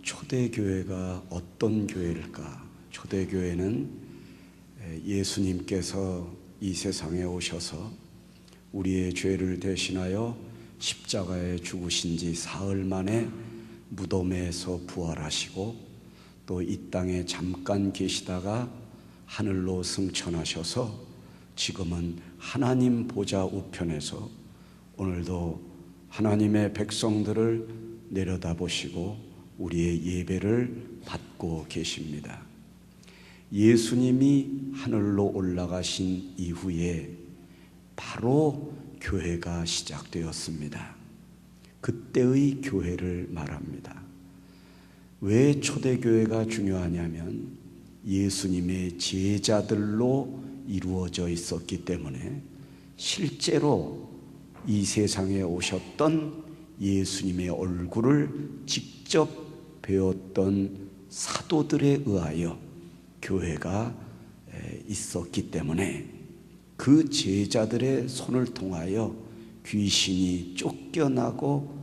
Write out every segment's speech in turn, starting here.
초대교회가 어떤 교회일까? 초대교회는 예수님께서 이 세상에 오셔서 우리의 죄를 대신하여 십자가에 죽으신 지 사흘 만에 무덤에서 부활하시고 또 이 땅에 잠깐 계시다가 하늘로 승천하셔서 지금은 하나님 보좌 우편에서 오늘도 하나님의 백성들을 내려다보시고 우리의 예배를 받고 계십니다. 예수님이 하늘로 올라가신 이후에 바로 교회가 시작되었습니다. 그때의 교회를 말합니다. 왜 초대교회가 중요하냐면 예수님의 제자들로 이루어져 있었기 때문에 실제로 이 세상에 오셨던 예수님의 얼굴을 직접 배웠던 사도들에 의하여 교회가 있었기 때문에 그 제자들의 손을 통하여 귀신이 쫓겨나고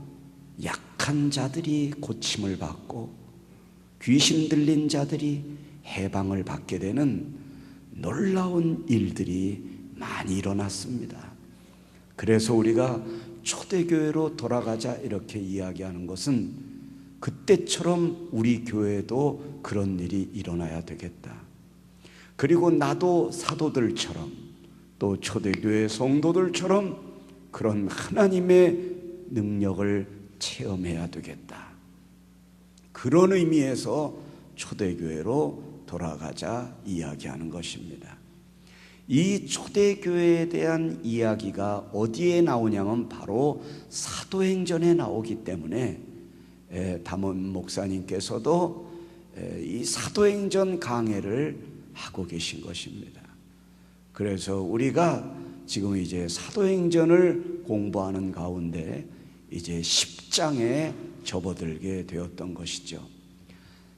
약한 자들이 고침을 받고 귀신 들린 자들이 해방을 받게 되는 놀라운 일들이 많이 일어났습니다. 그래서 우리가 초대교회로 돌아가자 이렇게 이야기하는 것은 그때처럼 우리 교회도 그런 일이 일어나야 되겠다. 그리고 나도 사도들처럼 또 초대교회 성도들처럼 그런 하나님의 능력을 체험해야 되겠다. 그런 의미에서 초대교회로 돌아가자 이야기하는 것입니다. 이 초대교회에 대한 이야기가 어디에 나오냐면 바로 사도행전에 나오기 때문에 담원 목사님께서도 이 사도행전 강해를 하고 계신 것입니다. 그래서 우리가 지금 이제 사도행전을 공부하는 가운데 이제 10장에 접어들게 되었던 것이죠.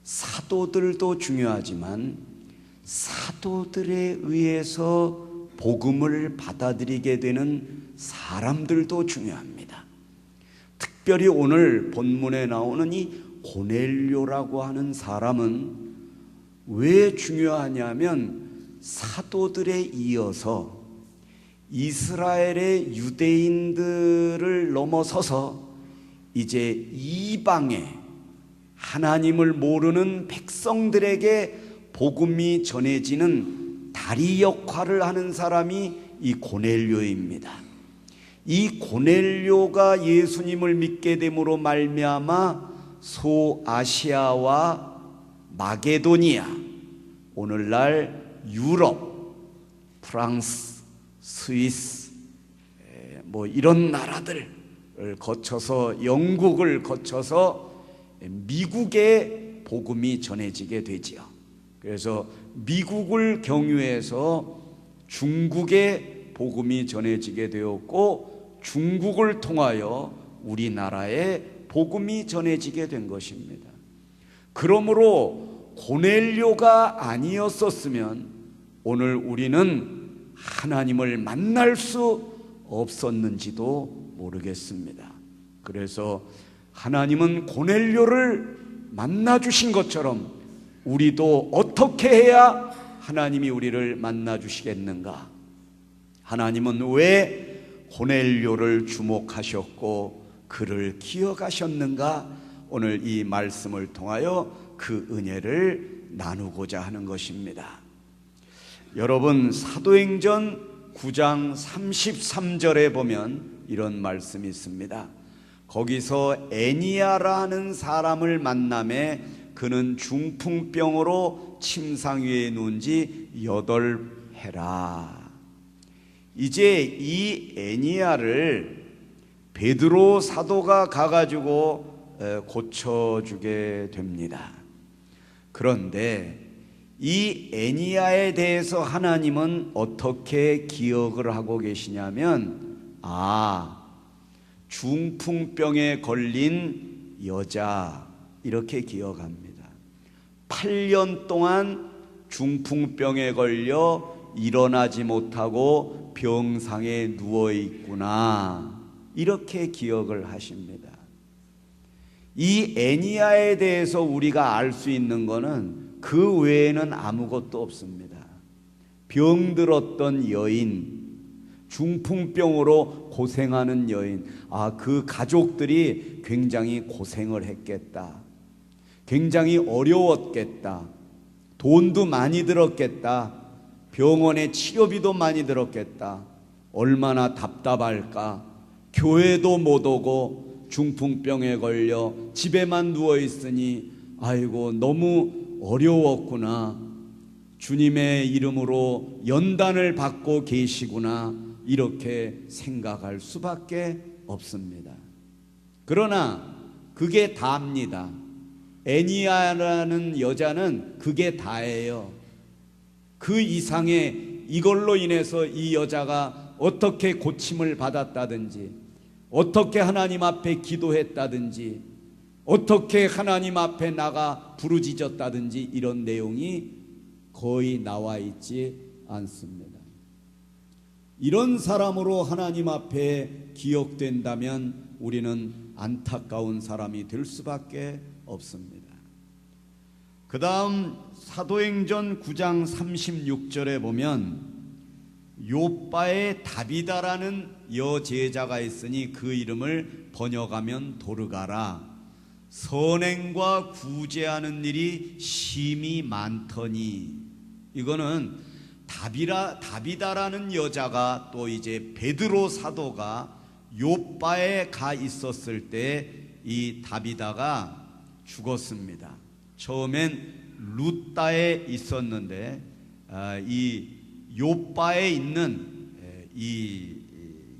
사도들도 중요하지만 사도들에 의해서 복음을 받아들이게 되는 사람들도 중요합니다. 특별히 오늘 본문에 나오는 이 고넬료라고 하는 사람은 왜 중요하냐면 사도들에 이어서 이스라엘의 유대인들을 넘어서서 이제 이방의 하나님을 모르는 백성들에게 복음이 전해지는 다리 역할을 하는 사람이 이 고넬료입니다. 이 고넬료가 예수님을 믿게 됨으로 말미암아 소아시아와 마게도니아, 오늘날 유럽, 프랑스, 스위스 뭐 이런 나라들을 거쳐서 영국을 거쳐서 미국에 복음이 전해지게 되지요. 그래서 미국을 경유해서 중국에 복음이 전해지게 되었고 중국을 통하여 우리나라에 복음이 전해지게 된 것입니다. 그러므로 고넬료가 아니었었으면 오늘 우리는 하나님을 만날 수 없었는지도 모르겠습니다. 그래서 하나님은 고넬료를 만나 주신 것처럼 우리도 어떻게 해야 하나님이 우리를 만나 주시겠는가? 하나님은 왜 고넬료를 주목하셨고 그를 기억하셨는가? 오늘 이 말씀을 통하여 그 은혜를 나누고자 하는 것입니다. 여러분, 사도행전 9장 33절에 보면 이런 말씀이 있습니다. 거기서 애니야라는 사람을 만남에 그는 중풍병으로 침상 위에 누운 지 8해라. 이제 이 애니야를 베드로 사도가 가가지고 고쳐주게 됩니다. 그런데 이 애니야에 대해서 하나님은 어떻게 기억을 하고 계시냐면 중풍병에 걸린 여자 이렇게 기억합니다. 8년 동안 중풍병에 걸려 일어나지 못하고 병상에 누워 있구나 이렇게 기억을 하십니다. 이 애니야에 대해서 우리가 알 수 있는 것은 그 외에는 아무것도 없습니다. 병들었던 여인, 중풍병으로 고생하는 여인, 그 가족들이 굉장히 고생을 했겠다. 굉장히 어려웠겠다. 돈도 많이 들었겠다. 병원에 치료비도 많이 들었겠다. 얼마나 답답할까. 교회도 못 오고 중풍병에 걸려 집에만 누워 있으니 아이고 너무 어려웠구나. 주님의 이름으로 연단을 받고 계시구나. 이렇게 생각할 수밖에 없습니다. 그러나 그게 다입니다. 애니야라는 여자는 그게 다예요. 그 이상의 이걸로 인해서 이 여자가 어떻게 고침을 받았다든지, 어떻게 하나님 앞에 기도했다든지, 어떻게 하나님 앞에 나가 부르짖었다든지 이런 내용이 거의 나와 있지 않습니다. 이런 사람으로 하나님 앞에 기억된다면 우리는 안타까운 사람이 될 수밖에 없습니다. 그 다음 사도행전 9장 36절에 보면 요빠의 다비다라는 여제자가 있으니 그 이름을 번역하면 도르가라. 선행과 구제하는 일이 심히 많더니, 이거는 다비다라는 여자가 또 이제 베드로 사도가 요빠에 가 있었을 때 이 다비다가 죽었습니다. 처음엔 루따에 있었는데 이 요빠에 있는 이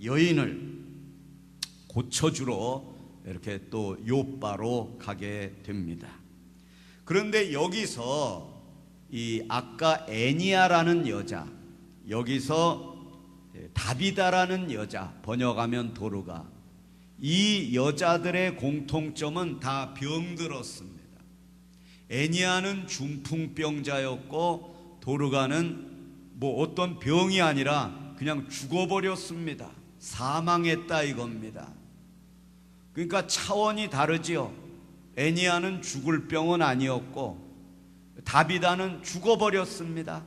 여인을 고쳐주러 이렇게 또 요빠로 가게 됩니다. 그런데 여기서 이 아까 애니야라는 여자, 여기서 다비다라는 여자, 번역하면 도르가, 이 여자들의 공통점은 다 병들었습니다. 애니야는 중풍병자였고 도르가는 뭐 어떤 병이 아니라 그냥 죽어버렸습니다. 사망했다 이겁니다. 그러니까 차원이 다르지요. 애니야는 죽을 병은 아니었고 다비다는 죽어버렸습니다.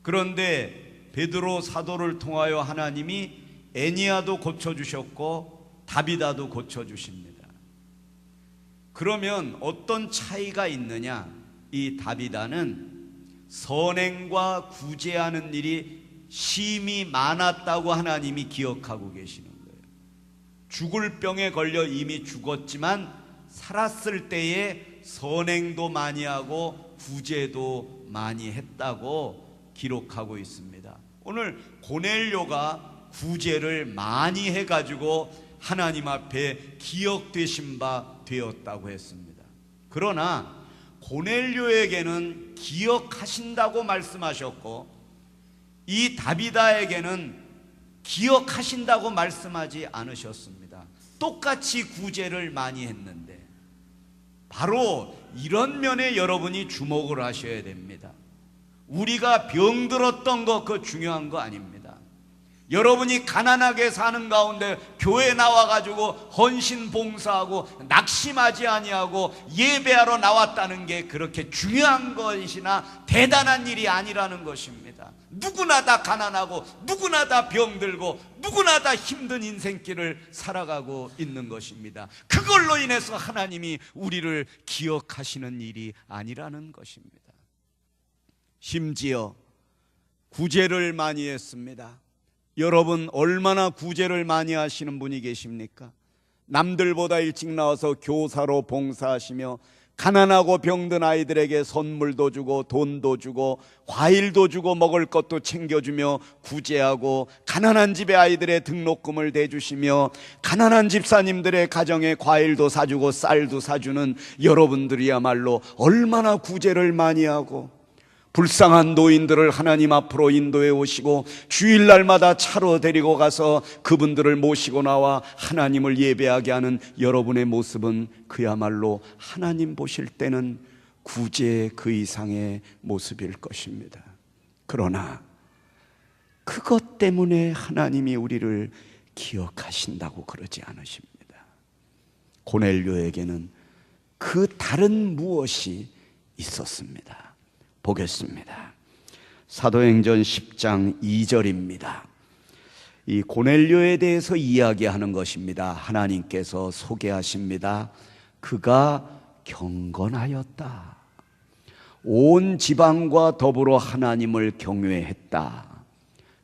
그런데 베드로 사도를 통하여 하나님이 애니야도 고쳐주셨고 다비다도 고쳐주십니다. 그러면 어떤 차이가 있느냐? 이 다비다는 선행과 구제하는 일이 심히 많았다고 하나님이 기억하고 계시는 거예요. 죽을 병에 걸려 이미 죽었지만 살았을 때에 선행도 많이 하고 구제도 많이 했다고 기록하고 있습니다. 오늘 고넬료가 구제를 많이 해가지고 하나님 앞에 기억되신 바 되었다고 했습니다. 그러나 고넬료에게는 기억하신다고 말씀하셨고 이 다비다에게는 기억하신다고 말씀하지 않으셨습니다. 똑같이 구제를 많이 했는데 바로 이런 면에 여러분이 주목을 하셔야 됩니다. 우리가 병들었던 거 그거 중요한 거 아닙니다. 여러분이 가난하게 사는 가운데 교회 나와가지고 헌신 봉사하고 낙심하지 아니하고 예배하러 나왔다는 게 그렇게 중요한 것이나 대단한 일이 아니라는 것입니다. 누구나 다 가난하고 누구나 다 병들고 누구나 다 힘든 인생길을 살아가고 있는 것입니다. 그걸로 인해서 하나님이 우리를 기억하시는 일이 아니라는 것입니다. 심지어 구제를 많이 했습니다. 여러분 얼마나 구제를 많이 하시는 분이 계십니까? 남들보다 일찍 나와서 교사로 봉사하시며 가난하고 병든 아이들에게 선물도 주고 돈도 주고 과일도 주고 먹을 것도 챙겨주며 구제하고 가난한 집의 아이들의 등록금을 대주시며 가난한 집사님들의 가정에 과일도 사주고 쌀도 사주는 여러분들이야말로 얼마나 구제를 많이 하고 불쌍한 노인들을 하나님 앞으로 인도해 오시고 주일날마다 차로 데리고 가서 그분들을 모시고 나와 하나님을 예배하게 하는 여러분의 모습은 그야말로 하나님 보실 때는 구제 그 이상의 모습일 것입니다. 그러나 그것 때문에 하나님이 우리를 기억하신다고 그러지 않으십니다. 고넬료에게는 그 다른 무엇이 있었습니다. 보겠습니다. 사도행전 10장 2절입니다. 이 고넬료에 대해서 이야기하는 것입니다. 하나님께서 소개하십니다. 그가 경건하였다. 온 지방과 더불어 하나님을 경외했다.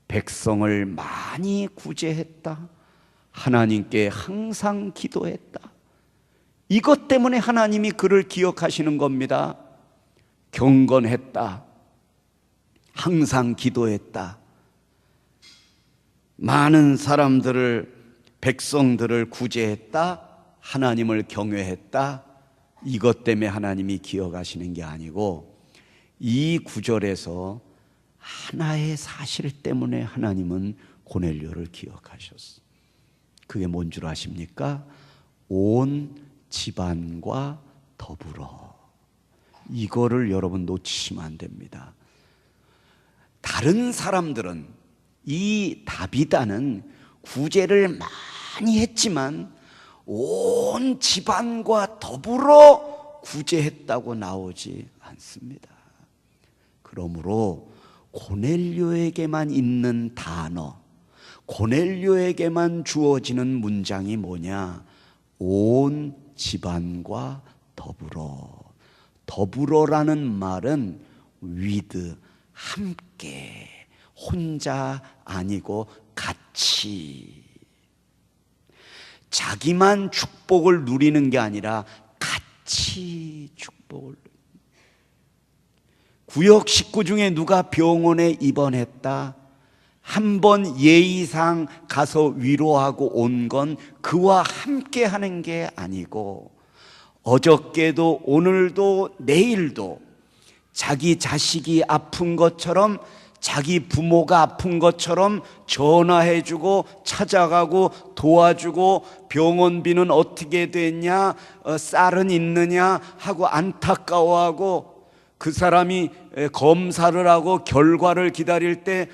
백성을 많이 구제했다. 하나님께 항상 기도했다. 이것 때문에 하나님이 그를 기억하시는 겁니다. 경건했다. 항상 기도했다. 많은 사람들을, 백성들을 구제했다. 하나님을 경외했다. 이것 때문에 하나님이 기억하시는 게 아니고 이 구절에서 하나의 사실 때문에 하나님은 고넬료를 기억하셨어. 그게 뭔 줄 아십니까? 온 집안과 더불어. 이거를 여러분 놓치시면 안 됩니다. 다른 사람들은, 이 다비다는 구제를 많이 했지만 온 집안과 더불어 구제했다고 나오지 않습니다. 그러므로 고넬료에게만 있는 단어, 고넬료에게만 주어지는 문장이 뭐냐? 온 집안과 더불어. 더불어라는 말은 with, 함께, 혼자 아니고 같이. 자기만 축복을 누리는 게 아니라 같이 축복을. 구역 식구 중에 누가 병원에 입원했다. 한 번 예의상 가서 위로하고 온 건 그와 함께 하는 게 아니고 어저께도 오늘도 내일도 자기 자식이 아픈 것처럼, 자기 부모가 아픈 것처럼 전화해주고 찾아가고 도와주고, 병원비는 어떻게 됐냐, 쌀은 있느냐 하고 안타까워하고, 그 사람이 검사를 하고 결과를 기다릴 때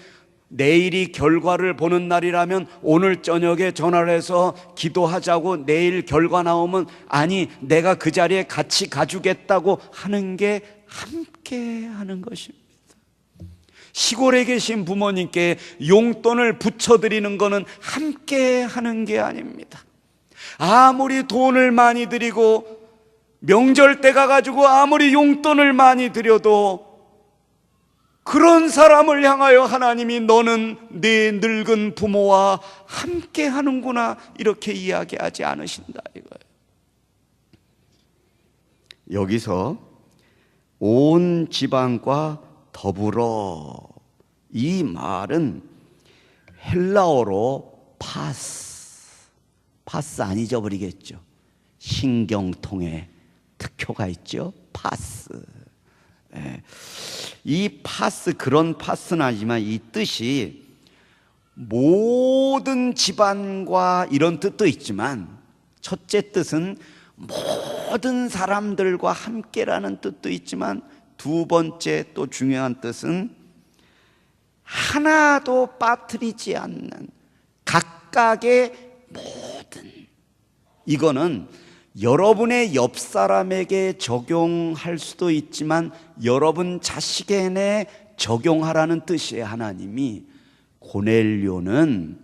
내일이 결과를 보는 날이라면 오늘 저녁에 전화를 해서 기도하자고, 내일 결과 나오면 아니 내가 그 자리에 같이 가주겠다고 하는 게 함께 하는 것입니다. 시골에 계신 부모님께 용돈을 붙여드리는 것은 함께 하는 게 아닙니다. 아무리 돈을 많이 드리고 명절 때 가가지고 아무리 용돈을 많이 드려도 그런 사람을 향하여 하나님이 너는 네 늙은 부모와 함께 하는구나 이렇게 이야기하지 않으신다 이거예요. 여기서 온 지방과 더불어, 이 말은 헬라어로 파스 안 잊어버리겠죠. 신경통에 특효가 있죠. 파스. 이 파스, 그런 파스는 아니지만 이 뜻이 모든 집안과 이런 뜻도 있지만, 첫째 뜻은 모든 사람들과 함께라는 뜻도 있지만, 두 번째 또 중요한 뜻은 하나도 빠뜨리지 않는 각각의 모든. 이거는 여러분의 옆 사람에게 적용할 수도 있지만 여러분 자식에게 적용하라는 뜻이에요. 하나님이 고넬료는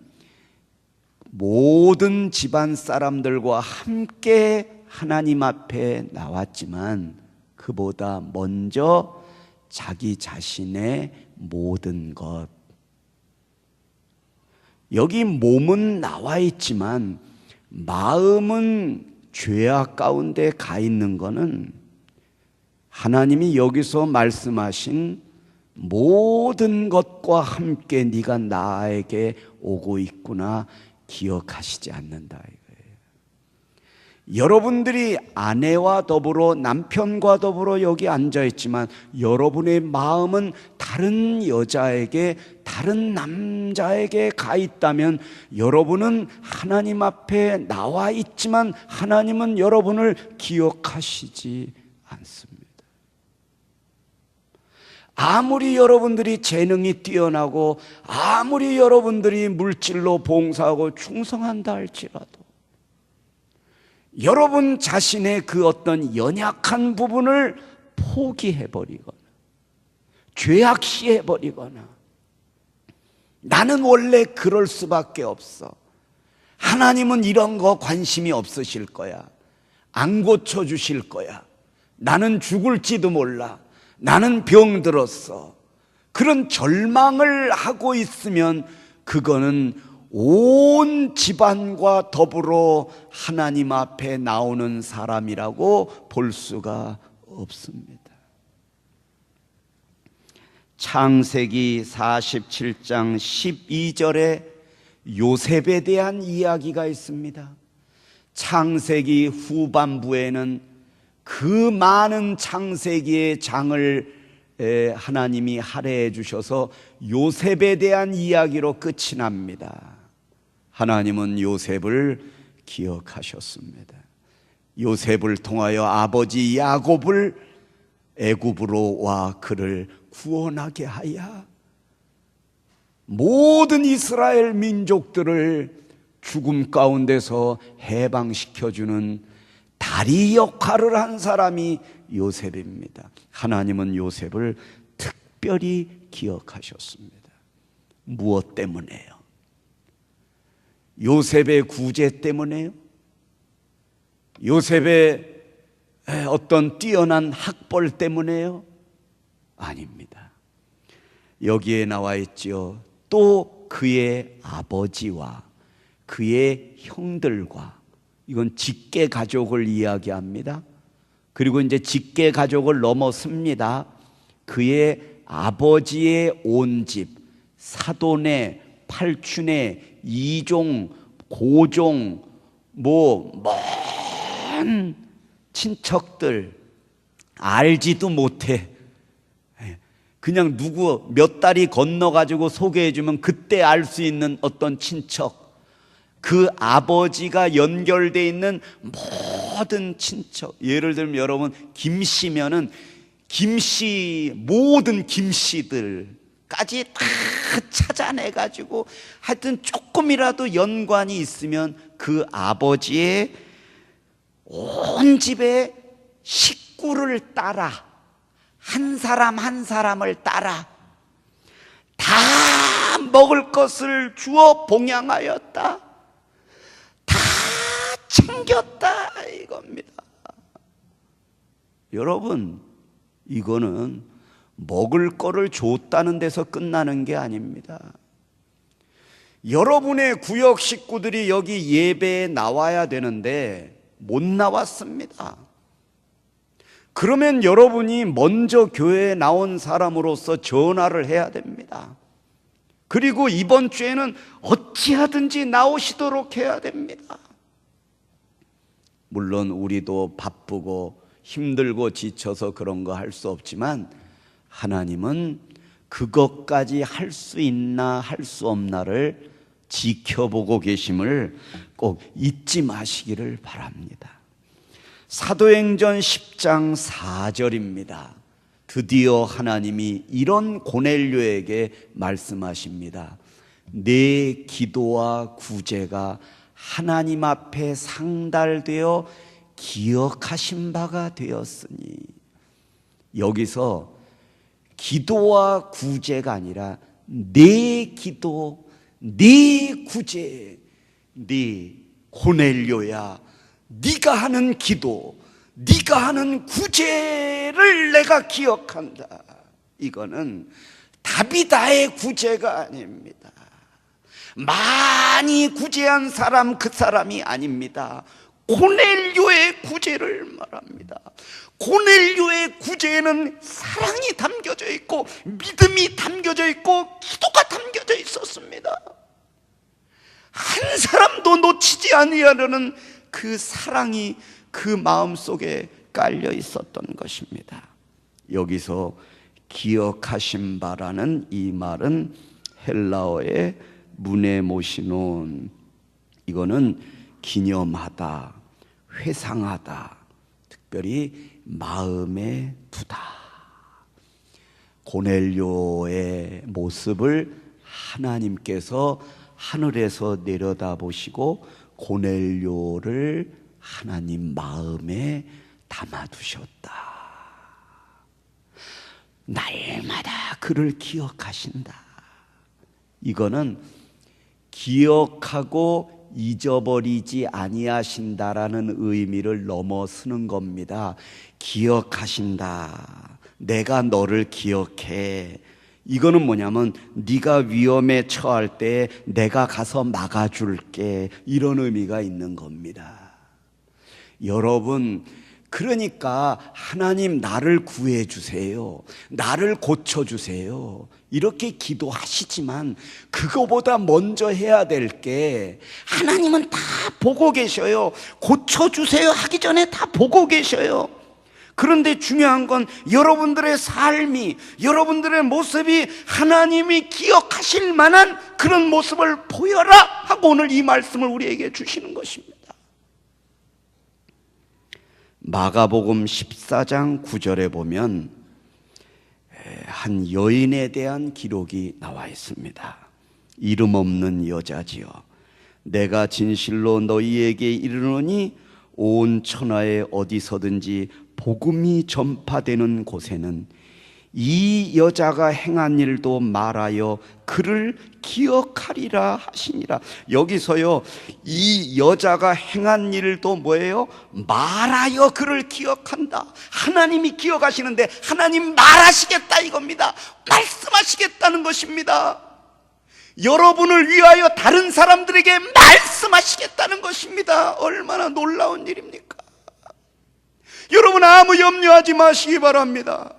모든 집안 사람들과 함께 하나님 앞에 나왔지만 그보다 먼저 자기 자신의 모든 것, 여기 몸은 나와 있지만 마음은 죄악 가운데 가 있는 것은 하나님이 여기서 말씀하신 모든 것과 함께 네가 나에게 오고 있구나 기억하시지 않는다 이거예요. 여러분들이 아내와 더불어, 남편과 더불어 여기 앉아 있지만 여러분의 마음은 다른 여자에게, 다른 남자에게 가 있다면 여러분은 하나님 앞에 나와 있지만 하나님은 여러분을 기억하시지 않습니다. 아무리 여러분들이 재능이 뛰어나고 아무리 여러분들이 물질로 봉사하고 충성한다 할지라도 여러분 자신의 그 어떤 연약한 부분을 포기해버리거나 죄악시해버리거나 나는 원래 그럴 수밖에 없어, 하나님은 이런 거 관심이 없으실 거야, 안 고쳐주실 거야, 나는 죽을지도 몰라, 나는 병들었어, 그런 절망을 하고 있으면 그거는 온 집안과 더불어 하나님 앞에 나오는 사람이라고 볼 수가 없습니다. 창세기 47장 12절에 요셉에 대한 이야기가 있습니다. 창세기 후반부에는 그 많은 창세기의 장을 하나님이 할애해 주셔서 요셉에 대한 이야기로 끝이 납니다. 하나님은 요셉을 기억하셨습니다. 요셉을 통하여 아버지 야곱을 애굽으로 와 그를 구원하게 하여 모든 이스라엘 민족들을 죽음 가운데서 해방시켜주는 다리 역할을 한 사람이 요셉입니다. 하나님은 요셉을 특별히 기억하셨습니다. 무엇 때문에요? 요셉의 구제 때문에요? 요셉의 어떤 뛰어난 학벌 때문에요? 아닙니다. 여기에 나와 있죠. 또 그의 아버지와 그의 형들과, 이건 직계 가족을 이야기합니다. 그리고 이제 직계 가족을 넘어섭니다. 그의 아버지의 온 집, 사돈의, 팔춘의, 이종, 고종, 먼 친척들 알지도 못해. 그냥 누구 몇 달이 건너가지고 소개해주면 그때 알 수 있는 어떤 친척, 그 아버지가 연결되어 있는 모든 친척, 예를 들면 여러분 김씨면은 김씨, 모든 김씨들까지 다 찾아내가지고 하여튼 조금이라도 연관이 있으면 그 아버지의 온 집의 식구를 따라, 한 사람 한 사람을 따라 다 먹을 것을 주어 봉양하였다, 다 챙겼다, 이겁니다. 여러분, 이거는 먹을 거를 줬다는 데서 끝나는 게 아닙니다. 여러분의 구역 식구들이 여기 예배에 나와야 되는데 못 나왔습니다. 그러면 여러분이 먼저 교회에 나온 사람으로서 전화를 해야 됩니다. 그리고 이번 주에는 어찌하든지 나오시도록 해야 됩니다. 물론 우리도 바쁘고 힘들고 지쳐서 그런 거 할 수 없지만 하나님은 그것까지 할 수 있나 할 수 없나를 지켜보고 계심을 꼭 잊지 마시기를 바랍니다. 사도행전 10장 4절입니다. 드디어 하나님이 이런 고넬료에게 말씀하십니다. 내 기도와 구제가 하나님 앞에 상달되어 기억하신 바가 되었으니, 여기서 기도와 구제가 아니라 내 기도, 네 구제, 네 고넬료야, 네가 하는 기도, 네가 하는 구제를 내가 기억한다. 이거는 다비다의 구제가 아닙니다. 많이 구제한 사람, 그 사람이 아닙니다. 고넬료의 구제를 말합니다. 고넬료의 구제에는 사랑이 담겨져 있고 믿음이 담겨져 있고 기도가 담겨져 있었습니다. 한 사람도 놓치지 아니하려는 그 사랑이 그 마음속에 깔려 있었던 것입니다. 여기서 기억하신 바라는 이 말은 헬라어의 무네모시논, 이거는 기념하다, 회상하다, 특별히 마음에 두다. 고넬료의 모습을 하나님께서 하늘에서 내려다보시고 고넬료를 하나님 마음에 담아두셨다. 날마다 그를 기억하신다. 이거는 기억하고 잊어버리지 아니하신다라는 의미를 넘어서는 겁니다. 기억하신다. 내가 너를 기억해. 이거는 뭐냐면 네가 위험에 처할 때 내가 가서 막아줄게, 이런 의미가 있는 겁니다. 여러분, 그러니까 하나님 나를 구해주세요, 나를 고쳐주세요, 이렇게 기도하시지만 그거보다 먼저 해야 될 게, 하나님은 다 보고 계셔요. 고쳐주세요 하기 전에 다 보고 계셔요. 그런데 중요한 건 여러분들의 삶이, 여러분들의 모습이 하나님이 기억하실 만한 그런 모습을 보여라 하고 오늘 이 말씀을 우리에게 주시는 것입니다. 마가복음 14장 9절에 보면 한 여인에 대한 기록이 나와 있습니다. 이름 없는 여자지요. 내가 진실로 너희에게 이르노니 온 천하에 어디서든지 복음이 전파되는 곳에는 이 여자가 행한 일도 말하여 그를 기억하리라 하시니라. 여기서요, 이 여자가 행한 일도 뭐예요? 말하여 그를 기억한다. 하나님이 기억하시는데 하나님 말하시겠다 이겁니다. 말씀하시겠다는 것입니다. 여러분을 위하여 다른 사람들에게 말씀하시겠다는 것입니다. 얼마나 놀라운 일입니까? 여러분, 아무 염려하지 마시기 바랍니다.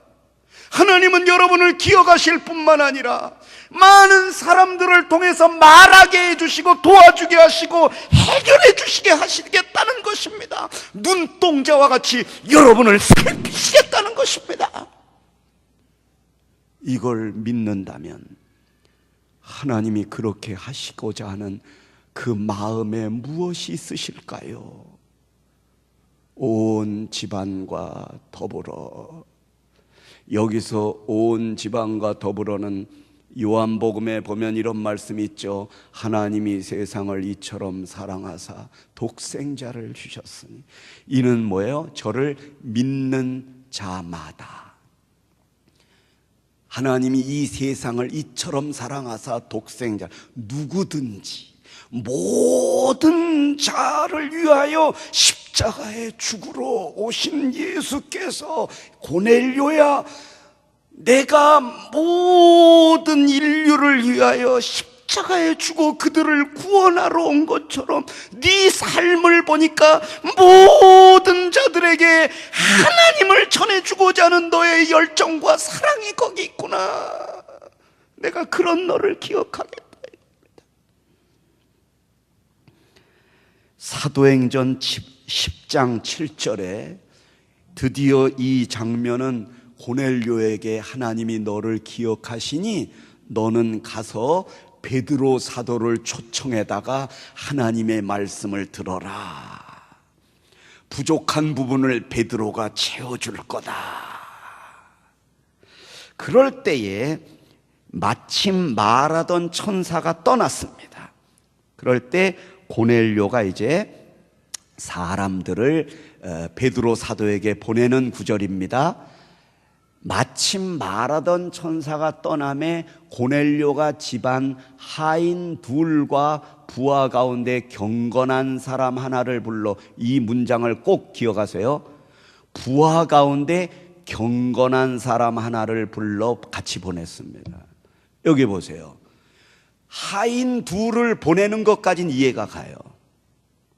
하나님은 여러분을 기억하실 뿐만 아니라 많은 사람들을 통해서 말하게 해주시고 도와주게 하시고 해결해 주시게 하시겠다는 것입니다. 눈동자와 같이 여러분을 살피시겠다는 것입니다. 이걸 믿는다면 하나님이 그렇게 하시고자 하는 그 마음에 무엇이 있으실까요? 온 집안과 더불어, 여기서 온 집안과 더불어는 요한복음에 보면 이런 말씀이 있죠. 하나님이 세상을 이처럼 사랑하사 독생자를 주셨으니. 이는 뭐예요? 저를 믿는 자마다. 하나님이 이 세상을 이처럼 사랑하사 독생자, 누구든지 모든 자를 위하여 십자가에 죽으러 오신 예수께서, 고넬료야, 내가 모든 인류를 위하여 십자가에 죽어 그들을 구원하러 온 것처럼 네 삶을 보니까 모든 자들에게 하나님을 전해주고자 하는 너의 열정과 사랑이 거기 있구나. 내가 그런 너를 기억하겠다. 사도행전 10장 7절에 드디어 이 장면은 고넬료에게 하나님이 너를 기억하시니 너는 가서 베드로 사도를 초청해다가 하나님의 말씀을 들어라. 부족한 부분을 베드로가 채워줄 거다. 그럴 때에 마침 말하던 천사가 떠났습니다. 그럴 때 고넬료가 이제 사람들을 베드로 사도에게 보내는 구절입니다. 마침 말하던 천사가 떠남에 고넬료가 집안 하인 둘과 부하 가운데 경건한 사람 하나를 불러, 이 문장을 꼭 기억하세요. 부하 가운데 경건한 사람 하나를 불러 같이 보냈습니다. 여기 보세요. 하인 둘을 보내는 것까지는 이해가 가요.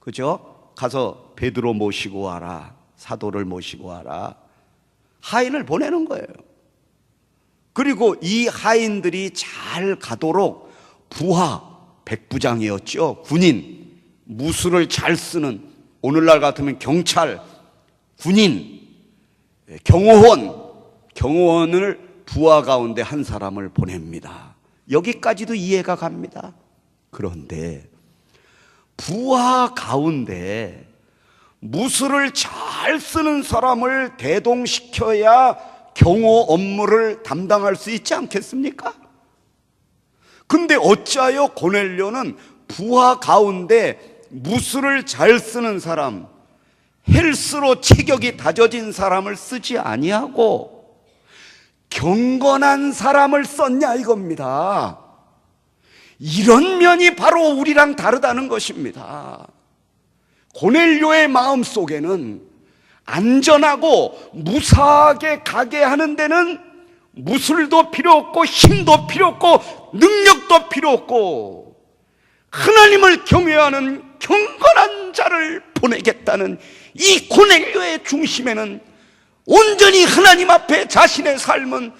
그죠? 가서 베드로 모시고 와라, 사도를 모시고 와라. 하인을 보내는 거예요. 그리고 이 하인들이 잘 가도록 부하, 백부장이었죠. 군인, 무술을 잘 쓰는, 오늘날 같으면 경찰, 군인, 경호원을 부하 가운데 한 사람을 보냅니다. 여기까지도 이해가 갑니다. 그런데 부하 가운데 무술을 잘 쓰는 사람을 대동시켜야 경호 업무를 담당할 수 있지 않겠습니까? 근데 어찌하여 고넬료는 부하 가운데 무술을 잘 쓰는 사람, 헬스로 체격이 다져진 사람을 쓰지 아니하고 경건한 사람을 썼냐 이겁니다. 이런 면이 바로 우리랑 다르다는 것입니다. 고넬료의 마음 속에는 안전하고 무사하게 가게 하는 데는 무술도 필요 없고 힘도 필요 없고 능력도 필요 없고 하나님을 경외하는 경건한 자를 보내겠다는 이 고넬료의 중심에는 온전히 하나님 앞에 자신의 삶은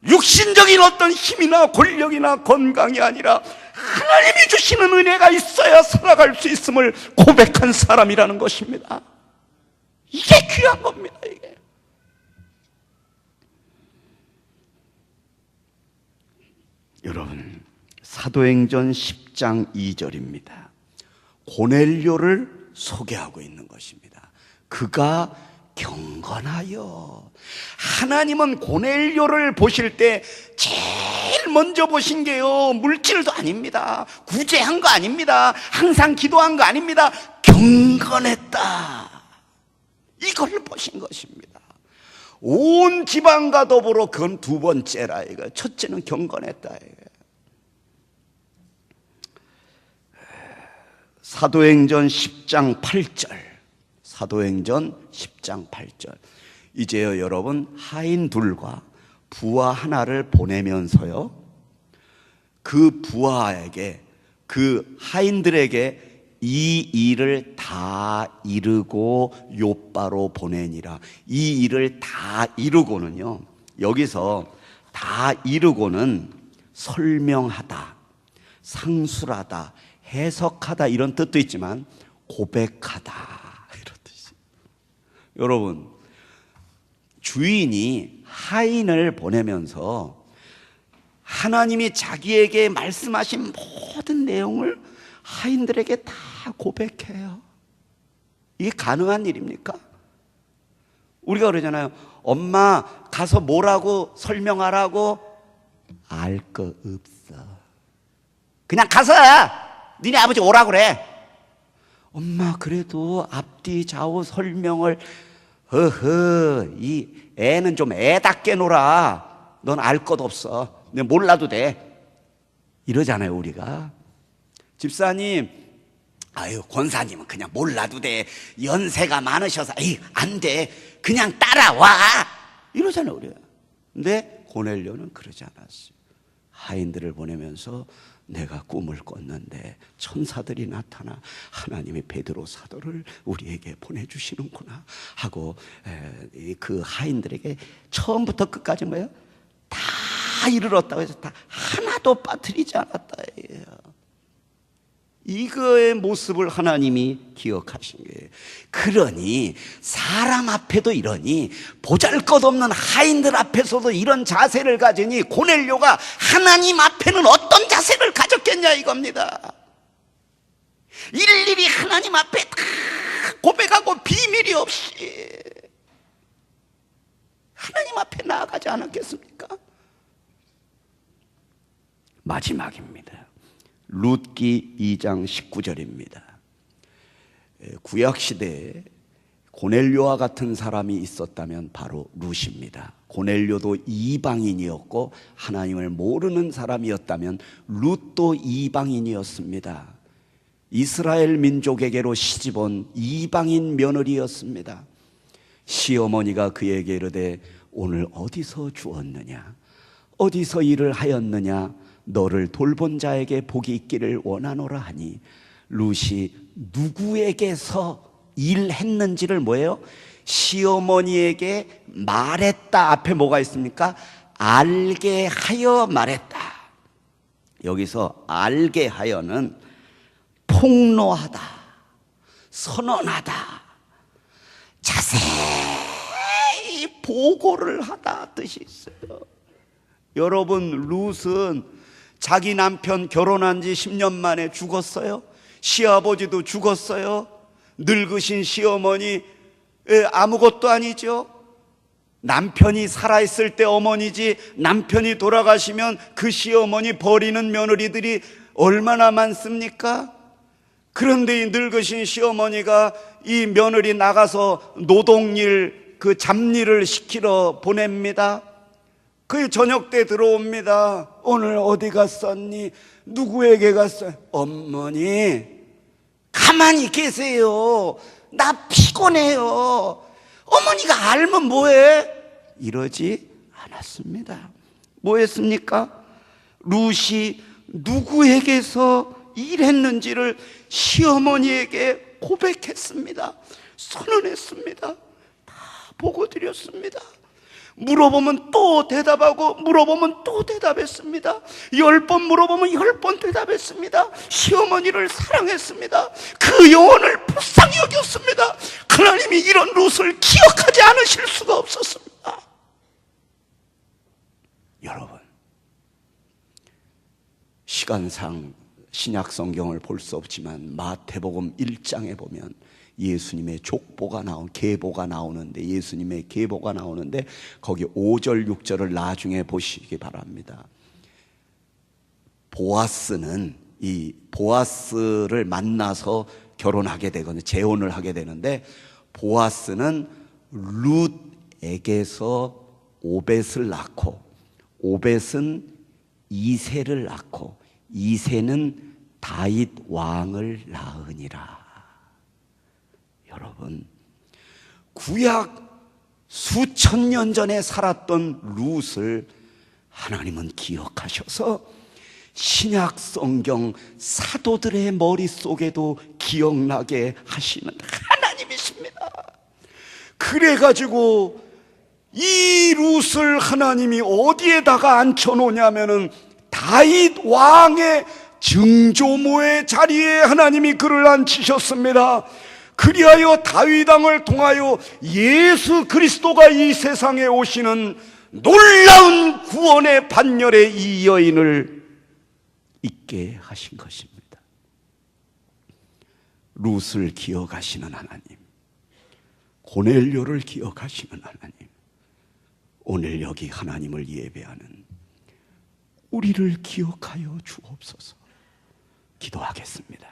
육신적인 어떤 힘이나 권력이나 건강이 아니라 하나님이 주시는 은혜가 있어야 살아갈 수 있음을 고백한 사람이라는 것입니다. 이게 귀한 겁니다. 이게 여러분, 사도행전 10장 2절입니다. 고넬료를 소개하고 있는 것입니다. 그가 경건하여. 하나님은 고넬료를 보실 때 제일 먼저 보신 게요, 물질도 아닙니다. 구제한 거 아닙니다. 항상 기도한 거 아닙니다. 경건했다, 이걸 보신 것입니다. 온 지방과 더불어 그건 두 번째라 이거. 첫째는 경건했다 이거. 사도행전 10장 8절. 사도행전 10장 8절. 이제요 여러분, 하인 둘과 부하 하나를 보내면서요, 그 부하에게, 그 하인들에게 이 일을 다 이루고 요바로 보내니라. 이 일을 다 이루고는요, 여기서 다 이루고는 설명하다, 상술하다, 해석하다 이런 뜻도 있지만 고백하다 이런 뜻이. 여러분, 주인이 하인을 보내면서 하나님이 자기에게 말씀하신 모든 내용을 하인들에게 다 고백해요. 이게 가능한 일입니까? 우리가 그러잖아요. 엄마 가서 뭐라고 설명하라고? 알 거 없어. 그냥 가서 니네 아버지 오라 그래. 엄마 그래도 앞뒤 좌우 설명을, 이 애는 좀 애답게 놀아. 넌 알 것 없어. 내 몰라도 돼. 이러잖아요 우리가. 집사님, 아유 권사님은 그냥 몰라도 돼. 연세가 많으셔서 안 돼. 그냥 따라와. 이러잖아요 우리가. 근데 고넬료는 그러지 않았어요. 하인들을 보내면서 내가 꿈을 꿨는데 천사들이 나타나 하나님의 베드로 사도를 우리에게 보내주시는구나 하고 그 하인들에게 처음부터 끝까지 뭐예요? 다 이르렀다고 해서 다 하나도 빠뜨리지 않았다. 이거의 모습을 하나님이 기억하신 거예요. 그러니 사람 앞에도 이러니, 보잘것없는 하인들 앞에서도 이런 자세를 가지니 고넬료가 하나님 앞에는 어떤 자세를 가졌겠냐 이겁니다. 일일이 하나님 앞에 다 고백하고 비밀이 없이 하나님 앞에 나아가지 않았겠습니까? 마지막입니다. 룻기 2장 19절입니다. 구약시대에 고넬료와 같은 사람이 있었다면 바로 룻입니다. 고넬료도 이방인이었고 하나님을 모르는 사람이었다면 룻도 이방인이었습니다. 이스라엘 민족에게로 시집온 이방인 며느리였습니다. 시어머니가 그에게 이르되 오늘 어디서 주었느냐, 어디서 일을 하였느냐, 너를 돌본 자에게 복이 있기를 원하노라 하니, 룻이 누구에게서 일했는지를 뭐예요? 시어머니에게 말했다. 앞에 뭐가 있습니까? 알게 하여 말했다. 여기서 알게 하여는 폭로하다, 선언하다, 자세히 보고를 하다 뜻이 있어요. 여러분, 룻은 자기 남편 결혼한 지 10년 만에 죽었어요. 시아버지도 죽었어요. 늙으신 시어머니 아무것도 아니죠. 남편이 살아있을 때 어머니지, 남편이 돌아가시면 그 시어머니 버리는 며느리들이 얼마나 많습니까? 그런데 이 늙으신 시어머니가 이 며느리 나가서 노동일 그 잡일을 시키러 보냅니다. 그 저녁 때 들어옵니다. 오늘 어디 갔었니? 누구에게 갔어요? 어머니 가만히 계세요. 나 피곤해요. 어머니가 알면 뭐해? 이러지 않았습니다. 뭐 했습니까? 룻이 누구에게서 일했는지를 시어머니에게 고백했습니다. 선언했습니다. 다 보고 드렸습니다. 물어보면 또 대답하고 물어보면 또 대답했습니다. 10번 물어보면 10번 대답했습니다. 시어머니를 사랑했습니다. 그 영혼을 불쌍히 여겼습니다. 하나님이 이런 룻을 기억하지 않으실 수가 없었습니다. 여러분, 시간상 신약 성경을 볼 수 없지만 마태복음 1장에 보면 예수님의 족보가 계보가 나오는데, 예수님의 계보가 나오는데 거기 5절 6절을 나중에 보시기 바랍니다. 보아스는 이 보아스를 만나서 결혼하게 되거든요. 재혼을 하게 되는데, 보아스는 룻에게서 오벳을 낳고, 오벳은 이새를 낳고, 이새는 다윗 왕을 낳으니라. 여러분, 구약 수천 년 전에 살았던 룻을 하나님은 기억하셔서 신약 성경 사도들의 머릿속에도 기억나게 하시는 하나님이십니다. 그래가지고 이 룻을 하나님이 어디에다가 앉혀놓냐면은 다윗 왕의 증조모의 자리에 하나님이 그를 앉히셨습니다. 그리하여 다윗 왕을 통하여 예수 그리스도가 이 세상에 오시는 놀라운 구원의 반열에 이 여인을 있게 하신 것입니다. 룻을 기억하시는 하나님, 고넬료를 기억하시는 하나님, 오늘 여기 하나님을 예배하는 우리를 기억하여 주옵소서. 기도하겠습니다.